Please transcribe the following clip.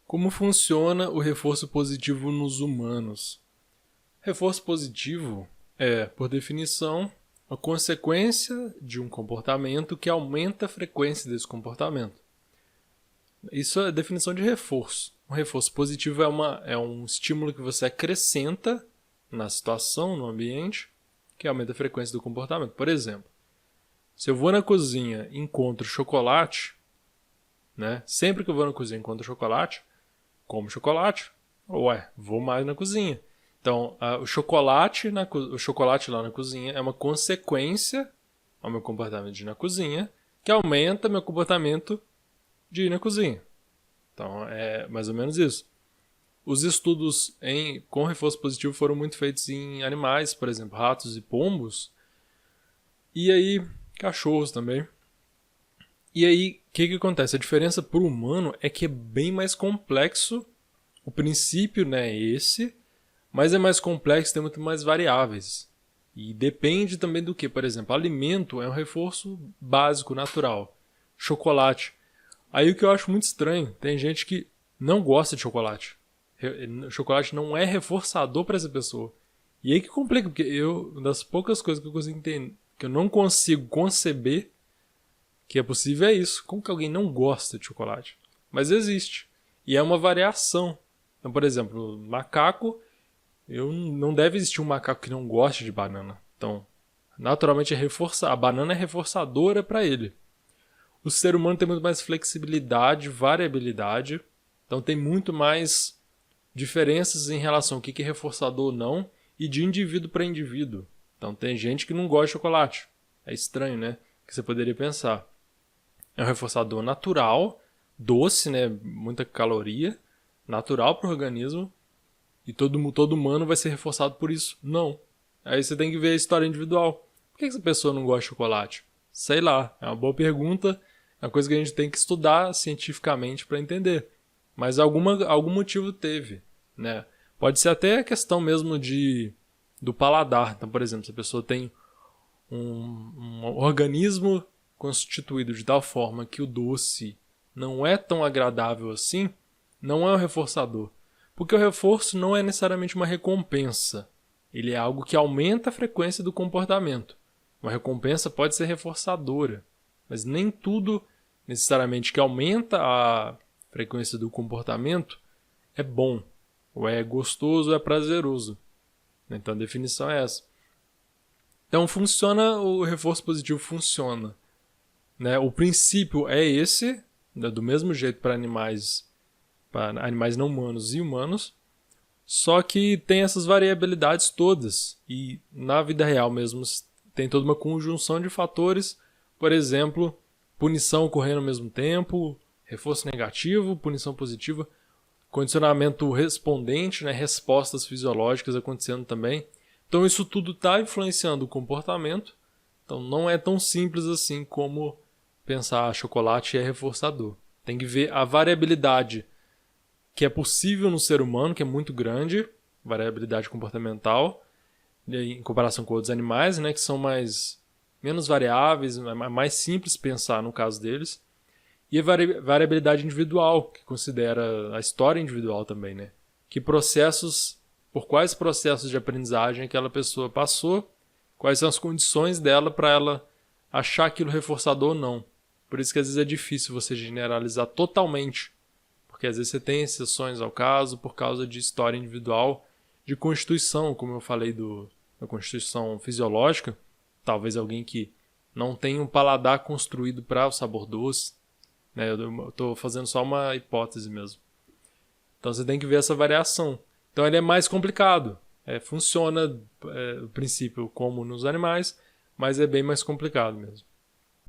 Como funciona o reforço positivo nos humanos? Reforço positivo é, por definição, a consequência de um comportamento que aumenta a frequência desse comportamento. Isso é a definição de reforço. Um reforço positivo é um estímulo que você acrescenta na situação, no ambiente, que aumenta a frequência do comportamento. Por exemplo, se eu vou na cozinha e encontro chocolate, né? Sempre que eu vou na cozinha e encontro chocolate, como chocolate, vou mais na cozinha. Então, o chocolate lá na cozinha é uma consequência ao meu comportamento de ir na cozinha, que aumenta meu comportamento de ir na cozinha. Então, é mais ou menos isso. Os estudos com reforço positivo foram muito feitos em animais, por exemplo, ratos e pombos, e aí cachorros também. E aí, o que acontece? A diferença para o humano é que é bem mais complexo. O princípio, né, é esse, mas é mais complexo, tem muito mais variáveis. E depende também do que, por exemplo, alimento é um reforço básico, natural. Chocolate. Aí o que eu acho muito estranho, tem gente que não gosta de chocolate. Chocolate não é reforçador para essa pessoa. E aí que complica, porque uma das poucas coisas que eu consigo entender, que eu não consigo conceber que é possível é isso. Como que alguém não gosta de chocolate? Mas existe. E é uma variação. Então, por exemplo, macaco, não deve existir um macaco que não goste de banana. Então, naturalmente, a banana é reforçadora para ele. O ser humano tem muito mais flexibilidade, variabilidade. Então, tem muito mais diferenças em relação ao que é reforçador ou não e de indivíduo para indivíduo. Então, tem gente que não gosta de chocolate. É estranho, né? Que você poderia pensar. É um reforçador natural, doce, né? Muita caloria, natural para o organismo. E todo humano vai ser reforçado por isso? Não. Aí você tem que ver a história individual. Por que essa pessoa não gosta de chocolate? Sei lá, é uma boa pergunta. É uma coisa que a gente tem que estudar cientificamente para entender. Mas algum motivo teve, né? Pode ser até a questão mesmo do paladar. Então, por exemplo, se a pessoa tem um organismo constituído de tal forma que o doce não é tão agradável assim, não é um reforçador. Porque o reforço não é necessariamente uma recompensa. Ele é algo que aumenta a frequência do comportamento. Uma recompensa pode ser reforçadora, mas nem tudo necessariamente que aumenta a frequência do comportamento é bom, ou é gostoso, ou é prazeroso. Então a definição é essa. Então o reforço positivo funciona. Né? O princípio é esse, né? Do mesmo jeito para animais não humanos e humanos, só que tem essas variabilidades todas. E na vida real mesmo tem toda uma conjunção de fatores, por exemplo, punição ocorrendo ao mesmo tempo, reforço negativo, punição positiva, condicionamento respondente, né? Respostas fisiológicas acontecendo também. Então isso tudo está influenciando o comportamento. Então não é tão simples assim como pensar chocolate é reforçador. Tem que ver a variabilidade que é possível no ser humano, que é muito grande, variabilidade comportamental, em comparação com outros animais, né, que são menos variáveis, mais simples pensar no caso deles. E a variabilidade individual, que considera a história individual também, né? Por quais processos de aprendizagem aquela pessoa passou, quais são as condições dela para ela achar aquilo reforçador ou não. Por isso que às vezes é difícil você generalizar totalmente, porque às vezes você tem exceções ao caso por causa de história individual, de constituição, como eu falei da constituição fisiológica, talvez alguém que não tenha um paladar construído para o sabor doce, né? Eu estou fazendo só uma hipótese mesmo. Então você tem que ver essa variação. Então ele é mais complicado. Funciona o princípio como nos animais, mas é bem mais complicado mesmo.